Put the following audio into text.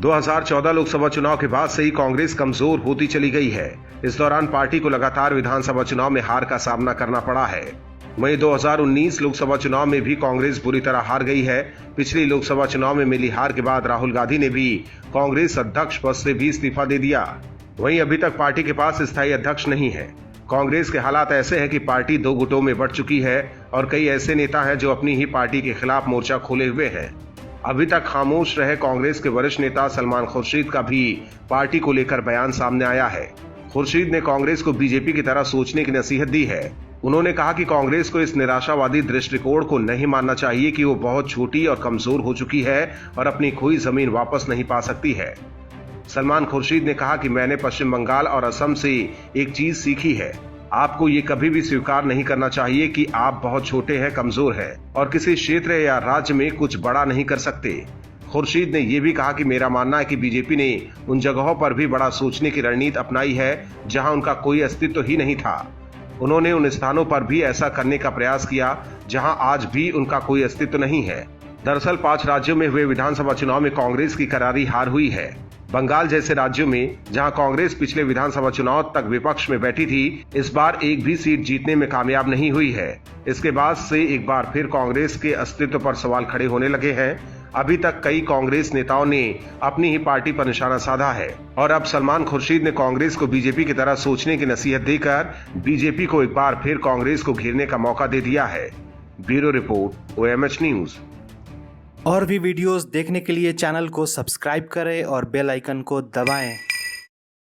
2014 लोकसभा चुनाव के बाद से ही कांग्रेस कमजोर होती चली गई है। इस दौरान पार्टी को लगातार विधानसभा चुनाव में हार का सामना करना पड़ा है। वहीं 2019 लोकसभा चुनाव में भी कांग्रेस बुरी तरह हार गई है। पिछली लोकसभा चुनाव में मिली हार के बाद राहुल गांधी ने भी कांग्रेस अध्यक्ष पद से भी इस्तीफा दे दिया। वहीं अभी तक पार्टी के पास स्थायी अध्यक्ष नहीं है। कांग्रेस के हालात ऐसे हैं कि पार्टी दो गुटों में बंट चुकी है और कई ऐसे नेता हैं जो अपनी ही पार्टी के खिलाफ मोर्चा खोले हुए हैं। अभी तक खामोश रहे कांग्रेस के वरिष्ठ नेता सलमान खुर्शीद का भी पार्टी को लेकर बयान सामने आया है। खुर्शीद ने कांग्रेस को बीजेपी की तरह सोचने की नसीहत दी है। उन्होंने कहा कि कांग्रेस को इस निराशावादी दृष्टिकोण को नहीं मानना चाहिए कि वो बहुत छोटी और कमजोर हो चुकी है और अपनी खोई जमीन वापस नहीं पा सकती है। सलमान खुर्शीद ने कहा कि मैंने पश्चिम बंगाल और असम से एक चीज सीखी है। आपको ये कभी भी स्वीकार नहीं करना चाहिए कि आप बहुत छोटे हैं, कमजोर हैं और किसी क्षेत्र या राज्य में कुछ बड़ा नहीं कर सकते। खुर्शीद ने यह भी कहा कि मेरा मानना है कि बीजेपी ने उन जगहों पर भी बड़ा सोचने की रणनीति अपनाई है जहां उनका कोई अस्तित्व ही नहीं था। उन्होंने उन स्थानों पर भी ऐसा करने का प्रयास किया जहां आज भी उनका कोई अस्तित्व नहीं है। दरअसल 5 राज्यों में हुए विधानसभा चुनाव में कांग्रेस की करारी हार हुई है। बंगाल जैसे राज्यों में जहां कांग्रेस पिछले विधानसभा चुनाव तक विपक्ष में बैठी थी, इस बार एक भी सीट जीतने में कामयाब नहीं हुई है। इसके बाद से एक बार फिर कांग्रेस के अस्तित्व पर सवाल खड़े होने लगे हैं। अभी तक कई कांग्रेस नेताओं ने अपनी ही पार्टी पर निशाना साधा है और अब सलमान खुर्शीद ने कांग्रेस को बीजेपी की तरह सोचने की नसीहत देकर बीजेपी को एक बार फिर कांग्रेस को घेरने का मौका दे दिया है। Bureau report, OMH news. और भी वीडियोस देखने के लिए चैनल को सब्सक्राइब करें और बेल आइकन को दबाएं।